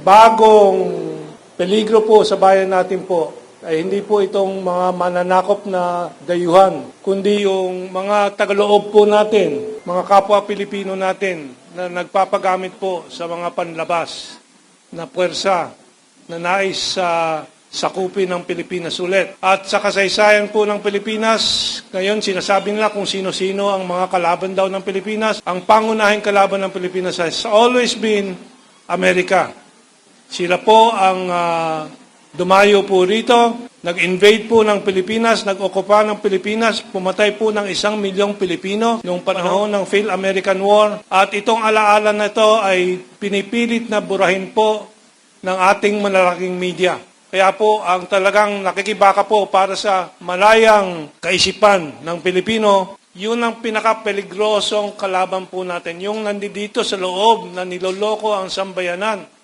bagong peligro po sa bayan natin po ay hindi po itong mga mananakop na dayuhan, kundi yung mga tagaloob po natin, mga kapwa Pilipino natin na nagpapagamit po sa mga panlabas na puwersa na nais sakupin ng Pilipinas ulit. At sa kasaysayan po ng Pilipinas, ngayon sinasabi nila kung sino-sino ang mga kalaban daw ng Pilipinas. Ang pangunahing kalaban ng Pilipinas has always been Amerika. Sila po ang dumayo po rito, nag-invade po ng Pilipinas, nag-okupa ng Pilipinas, pumatay po ng 1 milyong Pilipino noong panahon ng Phil-American War. At itong alaala na ito ay pinipilit na burahin po ng ating malalaking media. Kaya po ang talagang nakikibaka po para sa malayang kaisipan ng Pilipino, yun ang pinaka-peligrosong kalaban po natin. Yung nandito sa loob na niloloko ang sambayanan.